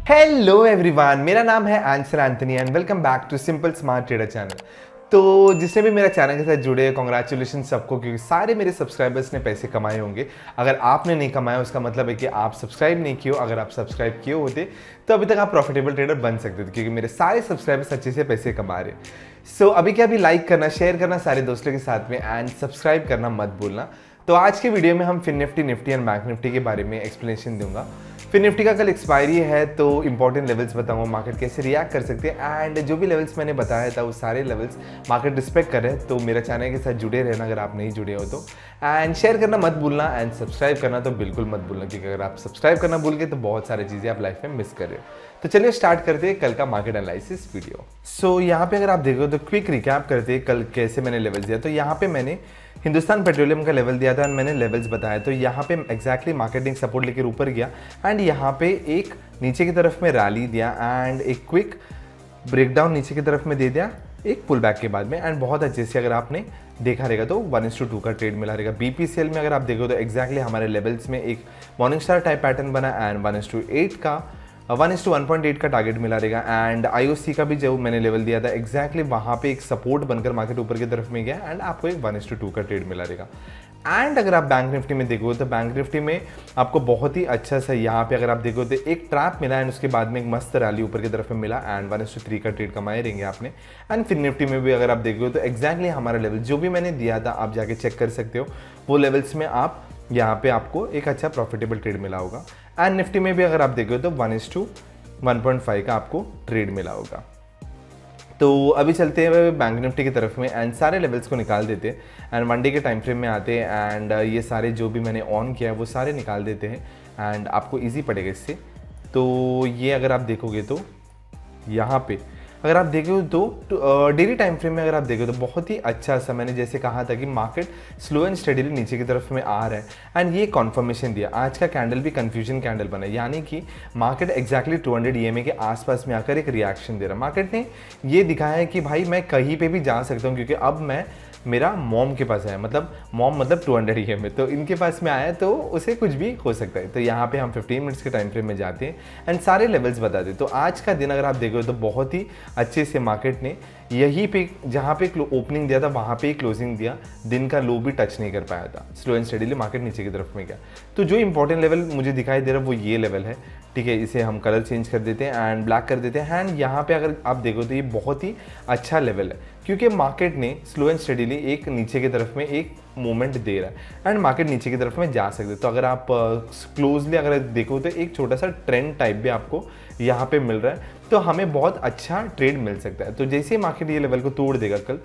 Hello everyone, मेरा नाम है Ansar Anthony and welcome back to simple smart trader channel. तो जिसने भी मेरा चैनल के साथ जुड़े, कॉन्ग्रेचुलेशन सबको, क्योंकि सारे मेरे सब्सक्राइबर्स ने पैसे कमाए होंगे। अगर आपने नहीं कमाया उसका मतलब है कि आप सब्सक्राइब नहीं किए हो। अगर आप सब्सक्राइब किए होते तो अभी तक आप प्रॉफिटेबल ट्रेडर बन सकते थे, क्योंकि मेरे सारे सब्सक्राइबर्स अच्छे से पैसे कमा रहे। सो अभी क्या, अभी लाइक करना, शेयर करना सारे दोस्तों के साथ में एंड सब्सक्राइब करना मत भूलना। तो आज के वीडियो में हम Fin Nifty and Bank Nifty के बारे में एक्सप्लेनेशन दूंगा। फिन निफ्टी का कल एक्सपायरी है तो इंपॉर्टेंट लेवल्स बताऊंगा, मार्केट कैसे रिएक्ट कर सकते हैं एंड जो भी लेवल्स मैंने बताया था वो सारे लेवल्स मार्केट रिस्पेक्ट कर रहे हैं। तो मेरा चैनल के साथ जुड़े रहना अगर आप नहीं जुड़े हो तो, एंड शेयर करना मत भूलना एंड सब्सक्राइब करना तो बिल्कुल मत भूलना, क्योंकि अगर आप सब्सक्राइब करना भूल गए तो बहुत सारी चीज़ें आप लाइफ में मिस कर रहे हो। तो चलिए स्टार्ट करते हैं कल का मार्केट एनालिसिस वीडियो। सो यहाँ पे अगर आप देखो तो क्विक रिकैप करते हैं कल कैसे मैंने लेवल्स दिया। तो यहाँ पे मैंने हिंदुस्तान पेट्रोलियम का लेवल दिया था और मैंने लेवल्स बताया। तो यहाँ पे एग्जैक्टली मार्केटिंग सपोर्ट लेकर ऊपर गया एंड यहाँ पे एक नीचे की तरफ में रैली दिया एंड एक क्विक ब्रेकडाउन नीचे की तरफ में दे दिया एक पुल बैक के बाद में, एंड बहुत अच्छे से अगर आपने देखा रहेगा तो 1:2 का ट्रेड मिला रहेगा। बीपीसीएल में अगर आप देखो तो एग्जैक्टली हमारे लेवल्स में एक मॉर्निंग स्टार टाइप पैटर्न बना एंड 1:8 का 1:1.8 का टारगेट मिला रहेगा। एंड आईओसी का भी जो मैंने लेवल दिया था एग्जैक्टली वहाँ पे एक सपोर्ट बनकर मार्केट ऊपर की तरफ में गया एंड आपको एक 1:2 का ट्रेड मिला रहेगा। एंड अगर आप बैंक निफ्टी में देखो तो बैंक निफ्टी में आपको बहुत ही अच्छा सा यहाँ पे अगर आप देखो तो एक ट्रैप मिला एंड उसके बाद में एक मस्त रैली ऊपर की तरफ में मिला एंड 1:3 का ट्रेड कमाए रहेंगे आपने। एंड फिन निफ्टी में भी अगर आप देखो तो एग्जैक्टली हमारा लेवल जो भी मैंने दिया था आप जाके चेक कर सकते हो, वो लेवल्स में आप यहाँ पे आपको एक अच्छा प्रॉफिटेबल ट्रेड मिला होगा। एंड निफ्टी में भी अगर आप देखो तो 1:1.5 का आपको ट्रेड मिला होगा। तो अभी चलते हैं बैंक निफ्टी की तरफ में एंड सारे लेवल्स को निकाल देते हैं एंड 1 डे के टाइम फ्रेम में आते हैं एंड ये सारे जो भी मैंने ऑन किया है वो सारे निकाल देते हैं एंड आपको इजी पड़ेगा इससे। तो ये अगर आप देखोगे तो यहाँ पे अगर आप देखो तो डेली टाइम फ्रेम में अगर आप देखो तो बहुत ही अच्छा सा, मैंने जैसे कहा था कि मार्केट स्लो एंड स्टेडीली नीचे की तरफ में आ रहा है एंड ये कॉन्फर्मेशन दिया। आज का कैंडल भी कंफ्यूजन कैंडल बना, यानी कि मार्केट एग्जैक्टली 200 EMA के आसपास में आकर एक रिएक्शन दे रहा है। मार्केट ने ये दिखाया है कि भाई मैं कहीं पे भी जा सकता हूँ, क्योंकि अब मैं मेरा मॉम के पास आया, मतलब मॉम मतलब 200 EMA, तो इनके पास में आया तो उसे कुछ भी हो सकता है। तो यहाँ पे हम 15 मिनट्स के टाइम फ्रेम में जाते हैं एंड सारे लेवल्स बताते हैं। तो आज का दिन अगर आप देखो तो बहुत ही अच्छे से मार्केट ने यहीं पे जहाँ पे ओपनिंग दिया था वहाँ पे ही क्लोजिंग दिया, दिन का लो भी टच नहीं कर पाया था। स्लो एंड स्टेडीली मार्केट नीचे की तरफ में गया। तो जो इंपॉर्टेंट लेवल मुझे दिखाई दे रहा है वो ये लेवल है, ठीक है। इसे हम कलर चेंज कर देते हैं एंड ब्लैक कर देते हैं एंड यहाँ पे अगर आप देखो तो ये बहुत ही अच्छा लेवल है, क्योंकि मार्केट ने स्लो एंड स्टेडीली एक नीचे की तरफ में एक मूवमेंट दे रहा है एंड मार्केट नीचे की तरफ में जा सकते हैं। तो अगर आप क्लोजली अगर देखो तो एक छोटा सा ट्रेंड टाइप भी आपको यहाँ पे मिल रहा है, तो हमें बहुत अच्छा ट्रेड मिल सकता है। तो जैसे ही मार्केट ये लेवल को तोड़ देगा कल,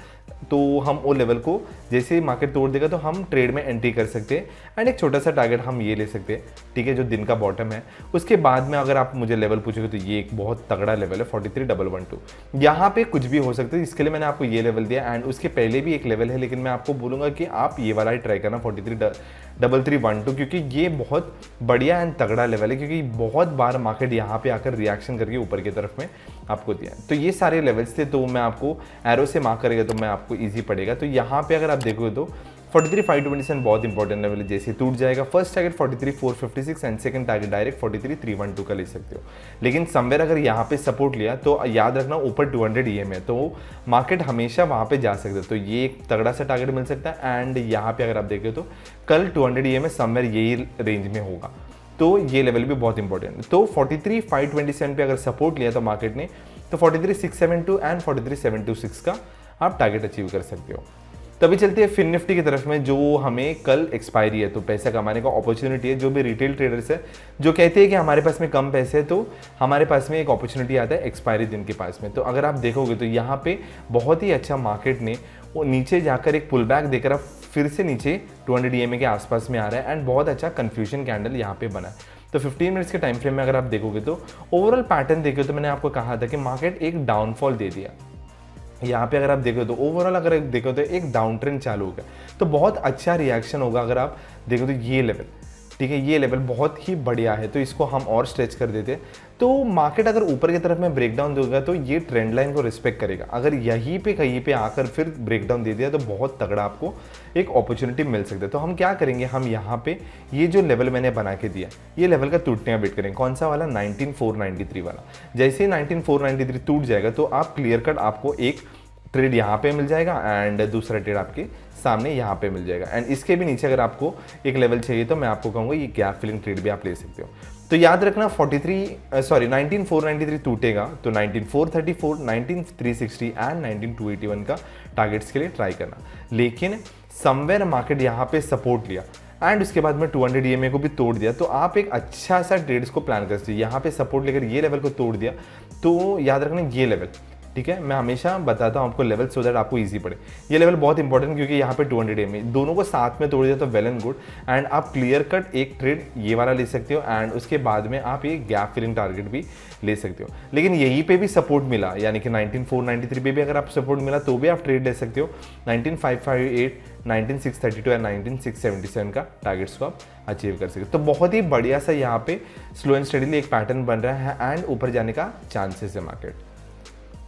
तो हम वो लेवल को जैसे ही मार्केट तोड़ देगा तो हम ट्रेड में एंट्री कर सकते हैं एंड एक छोटा सा टारगेट हम ये ले सकते हैं, ठीक है, जो दिन का बॉटम है। उसके बाद में अगर आप मुझे लेवल पूछोगे तो ये एक बहुत तगड़ा लेवल है 43,112। यहाँ पे कुछ भी हो सकता है, इसके लिए मैंने आपको ये लेवल दिया एंड उसके पहले भी एक लेवल है, लेकिन मैं आपको बोलूँगा कि आप ये वाला ही ट्राई करना 43,312, क्योंकि ये बहुत बढ़िया एंड तगड़ा लेवल है, क्योंकि बहुत बार मार्केट यहाँ पे आकर रिएक्शन करके ऊपर की तरफ में आपको दिया। तो ये सारे लेवल्स थे, तो मैं आपको एरो से मार्क करेगा तो मैं आपको इजी पड़ेगा। तो यहाँ पे अगर आप देखोगे तो 43,527 बहुत इंपॉर्टेंट लेवल है, जैसे टूट जाएगा first target 43,456 and second target direct 43,312 का ले सकते हो। लेकिन समवेयर अगर यहाँ पे सपोर्ट लिया तो याद रखना ऊपर 200 EMA है, तो मार्केट हमेशा वहाँ पे जा सकता है। तो ये एक तगड़ा सा टारगेट मिल सकता है एंड यहाँ पे अगर आप देखें तो कल 200 EMA समवेयर यही रेंज में होगा, तो ये लेवल भी बहुत इंपॉर्टेंट है। तो 43,527 पे अगर सपोर्ट लिया तो मार्केट ने, तो 43,672 एंड 43,726 का आप टारगेट अचीव कर सकते हो। तभी चलते हैं फिन निफ्टी की तरफ में, जो हमें कल एक्सपायरी है, तो पैसा कमाने का अपॉर्चुनिटी है। जो भी रिटेल ट्रेडर्स है जो कहते हैं कि हमारे पास में कम पैसे है, तो हमारे पास में एक अपॉर्चुनिटी आता है एक्सपायरी दिन के पास में। तो अगर आप देखोगे तो यहाँ पे बहुत ही अच्छा मार्केट ने वो नीचे जाकर एक पुल बैक देकर अब फिर से नीचे 200 EMA के आसपास में आ रहा है एंड बहुत अच्छा कन्फ्यूजन कैंडल यहाँ पे बना है। तो 15 मिनट्स के टाइम फ्रेम में अगर आप देखोगे तो ओवरऑल पैटर्न देखो तो मैंने आपको कहा था कि मार्केट एक डाउनफॉल दे दिया। यहाँ पे अगर आप देखो तो ओवरऑल अगर देखो तो एक डाउन ट्रेंड चालू हो गया, तो बहुत अच्छा रिएक्शन होगा। अगर आप देखो तो ये लेवल ठीक है, ये लेवल बहुत ही बढ़िया है, तो इसको हम और स्ट्रेच कर देते हैं। तो मार्केट अगर ऊपर की तरफ में ब्रेकडाउन देगा तो ये ट्रेंड लाइन को रिस्पेक्ट करेगा। अगर यहीं पे कहीं पे आकर फिर ब्रेकडाउन दे दिया तो बहुत तगड़ा आपको एक अपॉर्चुनिटी मिल सकता है। तो हम क्या करेंगे, हम यहाँ पे ये जो लेवल मैंने बना के दिया, ये लेवल का टूटने का वेट करेंगे। कौन सा वाला? 19493 वाला। जैसे ही 19493 टूट जाएगा तो आप क्लियर कट आपको एक ट्रेड यहाँ पे मिल जाएगा एंड दूसरा ट्रेड आपके सामने यहाँ पे मिल जाएगा। एंड इसके भी नीचे अगर आपको एक लेवल चाहिए तो मैं आपको कहूँगा ये गैप फिलिंग ट्रेड भी आप ले सकते हो। तो याद रखना 19493 टूटेगा तो 19434, 19360 एंड 19281 का टारगेट्स के लिए ट्राई करना। लेकिन समवेयर मार्केट यहाँ पे सपोर्ट लिया एंड उसके बाद में 200 EMA को भी तोड़ दिया तो आप एक अच्छा सा ट्रेड्स को प्लान कर सकते हो। यहाँ पे सपोर्ट लेकर ये लेवल को तोड़ दिया तो याद रखना ये लेवल, ठीक है, मैं हमेशा बताता हूँ आपको लेवल सो दैट आपको इजी पड़े। ये लेवल बहुत इंपॉर्टेंट क्योंकि यहाँ पे 200 EMA दोनों को साथ में तोड़ दिया तो वेल एंड गुड। एंड आप क्लियर कट एक ट्रेड ये वाला ले सकते हो एंड उसके बाद में आप ये गैप फिलिंग टारगेट भी ले सकते हो। लेकिन यहीं पे भी सपोर्ट मिला, यानी कि 19493 पे भी अगर आप सपोर्ट मिला तो भी आप ट्रेड ले सकते हो। 19558, 19632 या 19677 का टारगेट्स को आप अचीव कर सकते हो। तो बहुत ही बढ़िया सा यहाँ पे स्लो एंड स्टडीली एक पैटर्न बन रहा है एंड ऊपर जाने का चांसेस है मार्केट।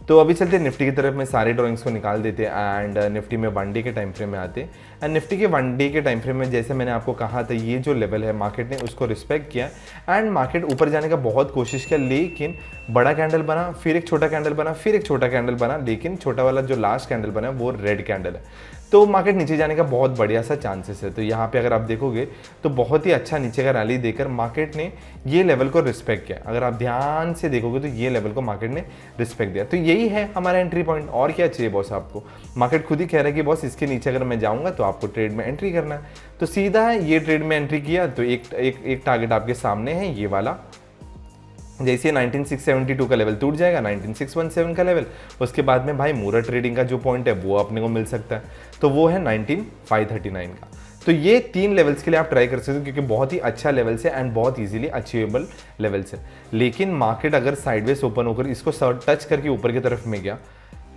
तो अभी चलते हैं निफ्टी की तरफ में, सारे ड्राइंग्स को निकाल देते हैं एंड निफ्टी में 1 डे के टाइम फ्रेम में आते हैं। एंड निफ्टी के 1 डे के टाइम फ्रेम में जैसे मैंने आपको कहा था ये जो लेवल है मार्केट ने उसको रिस्पेक्ट किया एंड मार्केट ऊपर जाने का बहुत कोशिश किया, लेकिन बड़ा कैंडल बना, फिर एक छोटा कैंडल बना, फिर एक छोटा कैंडल बना, लेकिन छोटा वाला जो लास्ट कैंडल बना वो रेड कैंडल है। तो मार्केट नीचे जाने का बहुत बढ़िया सा चांसेस है। तो यहाँ पे अगर आप देखोगे तो बहुत ही अच्छा नीचे का रैली देकर मार्केट ने ये लेवल को रिस्पेक्ट किया। अगर आप ध्यान से देखोगे तो ये लेवल को मार्केट ने रिस्पेक्ट दिया। तो यही है हमारा एंट्री पॉइंट, और क्या चाहिए बॉस आपको। मार्केट खुद ही कह रहा है कि बॉस इसके नीचे अगर मैं जाऊँगा तो आपको ट्रेड में एंट्री करना है। तो सीधा है ये ट्रेड में एंट्री किया तो एक टारगेट आपके सामने है ये वाला। जैसे 19672 का लेवल टूट जाएगा, 19617 का लेवल, उसके बाद में भाई मूरत ट्रेडिंग का जो पॉइंट है वो अपने को मिल सकता है, तो वो है 19539 का। तो ये 3 लेवल्स के लिए आप ट्राई कर सकते हो क्योंकि बहुत ही अच्छा लेवल्स है एंड बहुत इजीली अचीवेबल लेवल्स है। लेकिन मार्केट अगर साइडवेज ओपन होकर इसको टच करके ऊपर की तरफ में गया,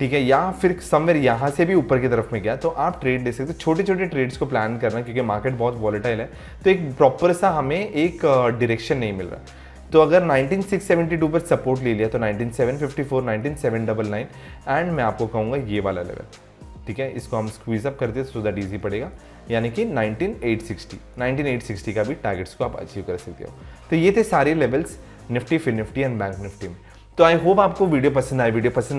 ठीक है, या फिर समवेयर यहाँ से भी ऊपर की तरफ में गया तो आप ट्रेड ले सकते हो। छोटे छोटे ट्रेड्स को प्लान करना क्योंकि मार्केट बहुत वॉलेटाइल है, तो एक प्रॉपर सा हमें एक डायरेक्शन नहीं मिल रहा। तो अगर 19672 पर सपोर्ट ले लिया तो 19754, 19799 एंड मैं आपको कहूँगा ये वाला लेवल, ठीक है, इसको हम स्क्वीज अप कर दे सो दैट ईजी पड़ेगा, यानी कि 19860 का भी टारगेट्स को आप अचीव कर सकते हो। तो ये थे सारे लेवल्स निफ्टी, फिर निफ्टी एंड बैंक निफ्टी में। तो आई होप आपको वीडियो पसंद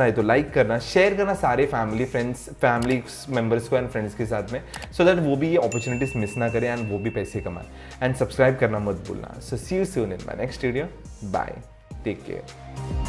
आए तो लाइक करना, शेयर करना सारे फैमिली मेंबर्स को एंड फ्रेंड्स के साथ में, सो दैट वो भी ये अपॉर्चुनिटीज मिस ना करें एंड वो भी पैसे कमाएं। एंड सब्सक्राइब करना मत भूलना। So see you soon in my next video, bye, take care.